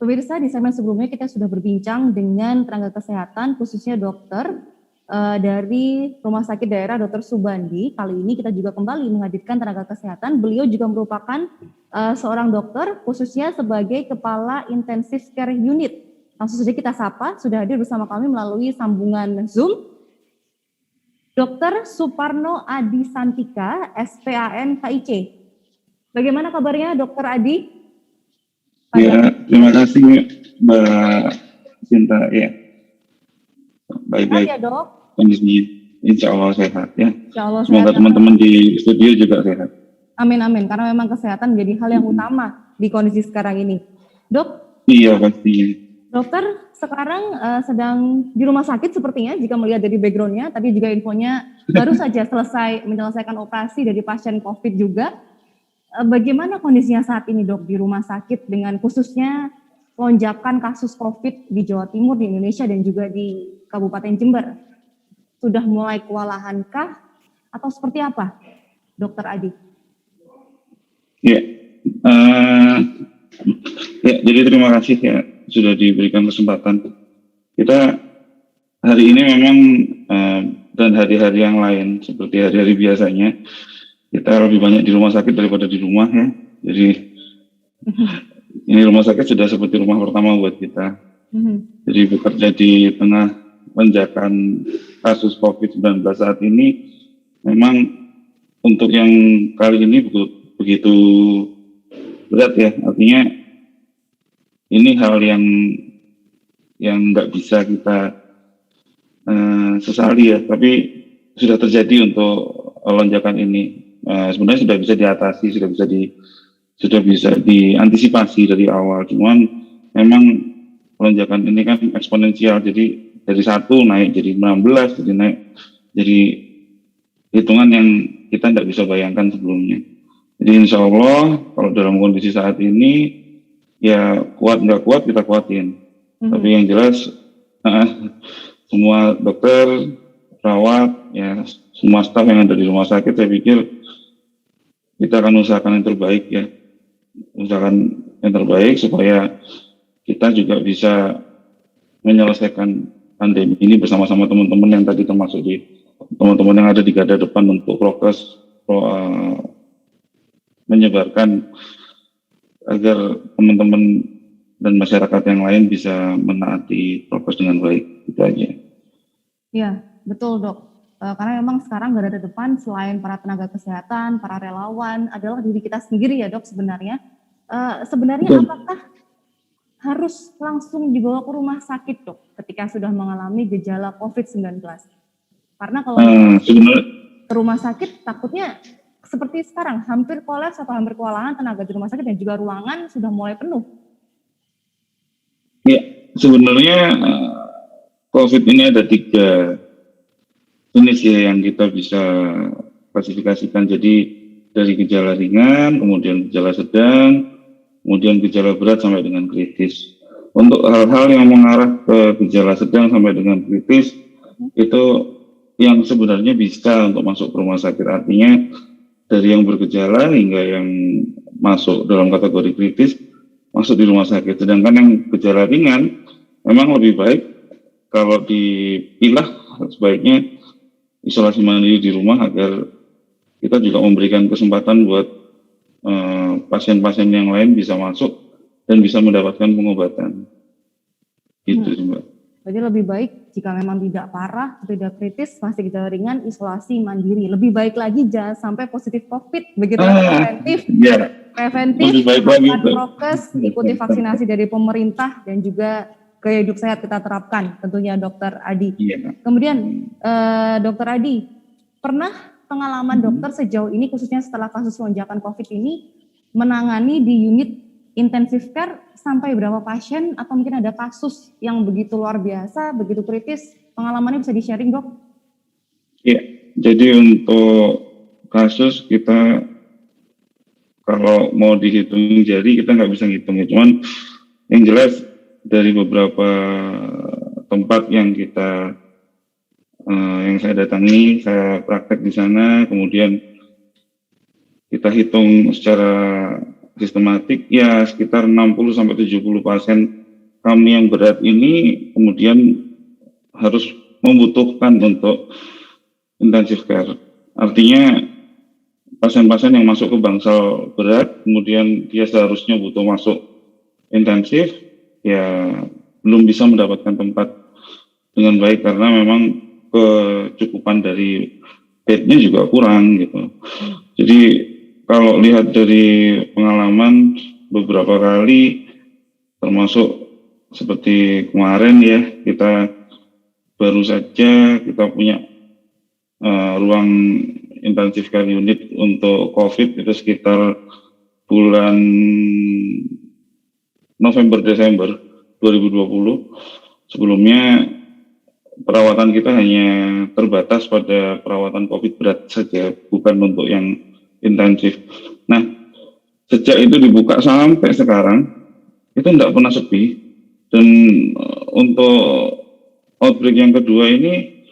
Pemirsa, di segmen sebelumnya kita sudah berbincang dengan tenaga kesehatan, khususnya dokter dari Rumah Sakit Daerah Dr. Subandi. Kali ini kita juga kembali menghadirkan tenaga kesehatan. Beliau juga merupakan seorang dokter, khususnya sebagai Kepala Intensive Care Unit. Langsung saja kita sapa, sudah hadir bersama kami melalui sambungan Zoom, Dr. Suparno Adi Santika, SPAN KIC. Bagaimana kabarnya Dr. Adi? Ya, terima kasih Mbak Sinta. Ya, baik-baik ya, Dok. kondisinya. Insya Allah sehat ya. Insya Allah semoga teman-teman di studio juga sehat. Amin, amin. Karena memang kesehatan menjadi hal yang utama di kondisi sekarang ini. Dok? Iya, pastinya. Dokter sekarang sedang di rumah sakit sepertinya jika melihat dari background-nya. Tadi juga infonya baru saja selesai menyelesaikan operasi dari pasien COVID juga. Bagaimana kondisinya saat ini, Dok, di rumah sakit dengan khususnya lonjakan kasus COVID di Jawa Timur, di Indonesia, dan juga di Kabupaten Jember? Sudah mulai kewalahankah atau seperti apa, Dokter Adi? Ya, jadi terima kasih ya sudah diberikan kesempatan. Kita hari ini memang dan hari-hari yang lain seperti hari-hari biasanya, kita lebih banyak di rumah sakit daripada di rumah ya. Jadi ini rumah sakit sudah seperti rumah pertama buat kita. Jadi bekerja di tengah lonjakan kasus COVID-19 saat ini, memang untuk yang kali ini begitu berat ya. Artinya ini hal yang nggak bisa kita sesali ya. Tapi sudah terjadi untuk lonjakan ini. Sebenarnya sudah bisa diatasi, sudah bisa diantisipasi dari awal. Cuman memang lonjakan ini kan eksponensial, jadi dari 1 naik jadi 16, jadi hitungan yang kita tidak bisa bayangkan sebelumnya. Jadi insya Allah kalau dalam kondisi saat ini ya kuat nggak kuat kita kuatin. Tapi yang jelas semua dokter, perawat, ya semua staf yang ada di rumah sakit, saya pikir kita akan usahakan yang terbaik ya. Usahakan yang terbaik supaya kita juga bisa menyelesaikan pandemi ini bersama-sama teman-teman yang tadi termasuk di teman-teman yang ada di garda depan untuk prokes menyebarkan agar teman-teman dan masyarakat yang lain bisa menaati prokes dengan baik. Itu aja. Ya, betul, Dok. Karena memang sekarang garda depan selain para tenaga kesehatan, para relawan adalah diri kita sendiri ya, Dok, sebenarnya. Sebenarnya apakah harus langsung dibawa ke rumah sakit, Dok, ketika sudah mengalami gejala COVID-19? Karena kalau ke rumah sakit takutnya seperti sekarang hampir kolaps atau hampir kewalahan tenaga di rumah sakit dan juga ruangan sudah mulai penuh. Ya, sebenarnya COVID ini ada 3 jenis ya yang kita bisa klasifikasikan. Jadi dari gejala ringan, kemudian gejala sedang, kemudian gejala berat sampai dengan kritis. Untuk hal-hal yang mengarah ke gejala sedang sampai dengan kritis, itu yang sebenarnya bisa untuk masuk ke rumah sakit. Artinya dari yang bergejala hingga yang masuk dalam kategori kritis, masuk di rumah sakit. Sedangkan yang gejala ringan, memang lebih baik kalau dipilah sebaiknya isolasi mandiri di rumah agar kita juga memberikan kesempatan buat pasien-pasien yang lain bisa masuk dan bisa mendapatkan pengobatan. Gitu sih, Mbak. Jadi lebih baik jika memang tidak parah, tidak kritis, masih gejala ringan, isolasi mandiri. Lebih baik lagi jangan sampai positif COVID, begitu preventif. Ya. Preventif, terapkan prokes, ikuti vaksinasi dari pemerintah dan juga gaya hidup sehat kita terapkan, tentunya Dokter Adi. Iya. Kemudian Dokter Adi, pernah pengalaman dokter sejauh ini khususnya setelah kasus lonjakan COVID ini menangani di unit intensive care sampai berapa pasien atau mungkin ada kasus yang begitu luar biasa, begitu kritis, pengalamannya bisa di-sharing, Dok? Iya, jadi untuk kasus kita kalau mau dihitung jari kita nggak bisa ngitung ya, cuman yang jelas dari beberapa tempat yang yang saya datangi, saya praktek di sana, kemudian kita hitung secara sistematik, ya sekitar 60-70 pasien kami yang berat ini kemudian harus membutuhkan untuk intensive care. Artinya pasien-pasien yang masuk ke bangsal berat, kemudian dia seharusnya butuh masuk intensif, ya belum bisa mendapatkan tempat dengan baik karena memang kecukupan dari bednya juga kurang gitu. Jadi kalau lihat dari pengalaman beberapa kali, termasuk seperti kemarin ya, kita baru saja kita punya ruang intensive care unit untuk COVID itu sekitar bulan November-Desember 2020. Sebelumnya perawatan kita hanya terbatas pada perawatan COVID berat saja, bukan untuk yang intensif. Nah, sejak itu dibuka sampai sekarang, itu tidak pernah sepi. Dan untuk outbreak yang kedua ini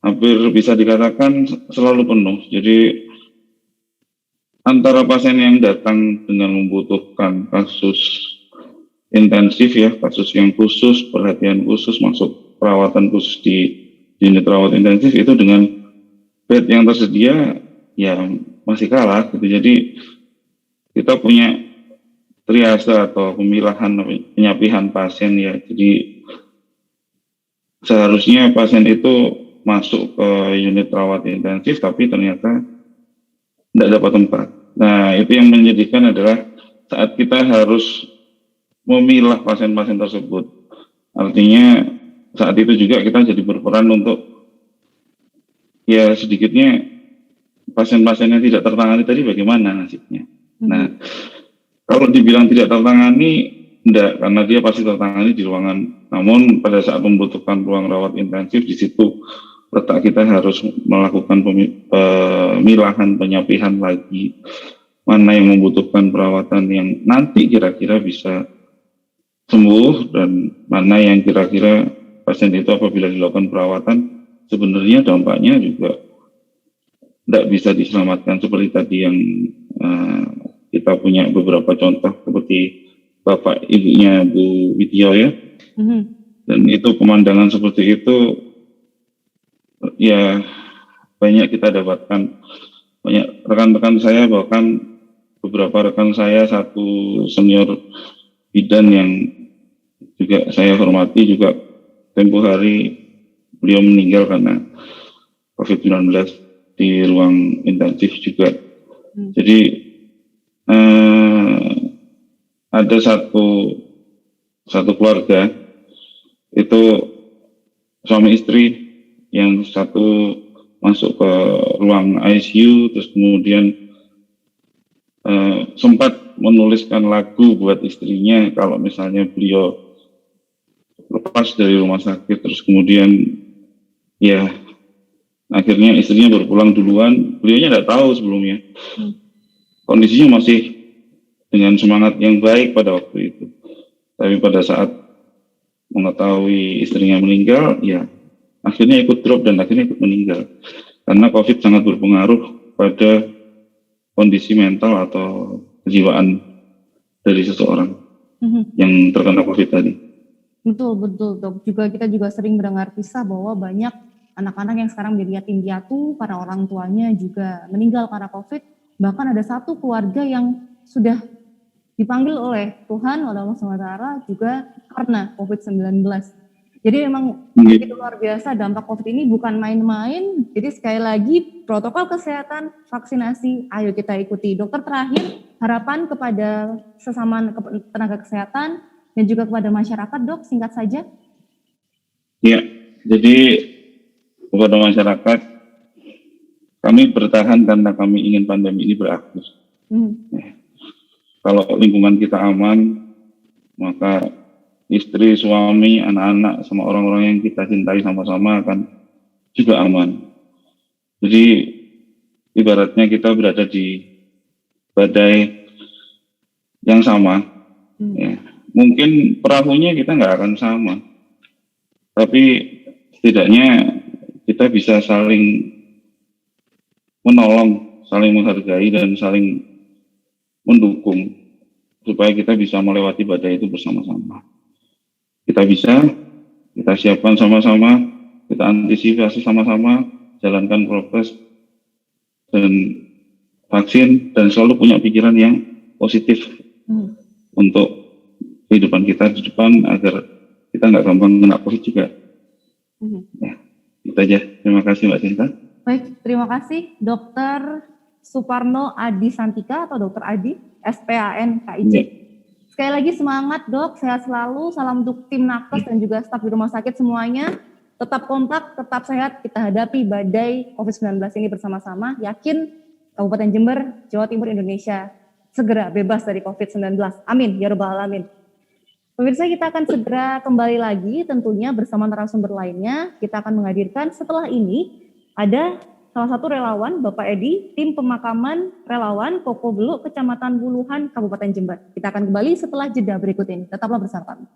hampir bisa dikatakan selalu penuh. Jadi antara pasien yang datang dengan membutuhkan kasus intensif ya, kasus yang khusus, perhatian khusus, masuk perawatan khusus di unit rawat intensif itu dengan bed yang tersedia ya masih kalah gitu. Jadi kita punya triase atau pemilahan penyapihan pasien ya. Jadi seharusnya pasien itu masuk ke unit rawat intensif tapi ternyata tidak dapat tempat. Nah, itu yang menyedihkan adalah saat kita harus memilah pasien-pasien tersebut. Artinya saat itu juga kita jadi berperan untuk ya sedikitnya pasien-pasien yang tidak tertangani tadi bagaimana nasibnya. Nah, kalau dibilang tidak tertangani, enggak, karena dia pasti tertangani di ruangan. Namun pada saat membutuhkan ruang rawat intensif, di situ letak kita harus melakukan pemilahan, penyapihan lagi. Mana yang membutuhkan perawatan yang nanti kira-kira bisa sembuh dan mana yang kira-kira pasien itu apabila dilakukan perawatan sebenarnya dampaknya juga tidak bisa diselamatkan seperti tadi yang kita punya beberapa contoh seperti bapak ibunya Bu Widya ya. Dan itu pemandangan seperti itu ya banyak kita dapatkan, banyak rekan-rekan saya, bahkan beberapa rekan saya, satu senior bidan yang juga saya hormati juga tempo hari beliau meninggal karena COVID-19 di ruang intensif juga. Jadi ada satu keluarga itu suami istri yang satu masuk ke ruang ICU terus kemudian sempat menuliskan lagu buat istrinya kalau misalnya beliau lepas dari rumah sakit terus kemudian ya akhirnya istrinya berpulang duluan, beliaunya tidak tahu sebelumnya kondisinya masih dengan semangat yang baik pada waktu itu, tapi pada saat mengetahui istrinya meninggal ya akhirnya ikut drop dan akhirnya ikut meninggal karena COVID sangat berpengaruh pada kondisi mental atau kejiwaan dari seseorang yang terkena COVID tadi. Betul, dok. Kita juga sering mendengar kisah bahwa banyak anak-anak yang sekarang menjadi yatim piatu karena orang tuanya juga meninggal karena COVID. Bahkan ada satu keluarga yang sudah dipanggil oleh Tuhan, oleh Allah SWT juga karena COVID-19. Jadi memang begitu luar biasa dampak COVID ini bukan main-main. Jadi sekali lagi protokol kesehatan, vaksinasi, ayo kita ikuti. Dokter terakhir, harapan kepada sesama tenaga kesehatan dan juga kepada masyarakat, dok, singkat saja. Ya, jadi kepada masyarakat, kami bertahan karena kami ingin pandemi ini berakhir. Kalau lingkungan kita aman, maka istri, suami, anak-anak, sama orang-orang yang kita cintai sama-sama akan juga aman. Jadi ibaratnya kita berada di badai yang sama. Ya. Mungkin perahunya kita nggak akan sama, tapi setidaknya kita bisa saling menolong, saling menghargai, dan saling mendukung. supaya kita bisa melewati badai itu bersama-sama. Kita siapkan sama-sama, kita antisipasi sama-sama, jalankan prokes dan vaksin, dan selalu punya pikiran yang positif untuk kehidupan kita di depan agar kita nggak gampang kena COVID juga. Ya, itu aja. Terima kasih Mbak Sinta. Baik, terima kasih Dr. Suparno Adi Santika atau Dr. Adi, SPAN KIC. Sekali lagi semangat Dok, sehat selalu, salam untuk tim nakes dan juga staf di rumah sakit semuanya. Tetap kompak, tetap sehat, kita hadapi badai COVID-19 ini bersama-sama. Yakin Kabupaten Jember, Jawa Timur, Indonesia segera bebas dari COVID-19. Amin, ya rabbal alamin. Pemirsa, kita akan segera kembali lagi tentunya bersama narasumber lainnya. Kita akan menghadirkan setelah ini ada salah satu relawan, Bapak Edi, tim pemakaman relawan Koko Beluk, Kecamatan Buluhan, Kabupaten Jember. Kita akan kembali setelah jeda berikut ini. Tetaplah bersama kami.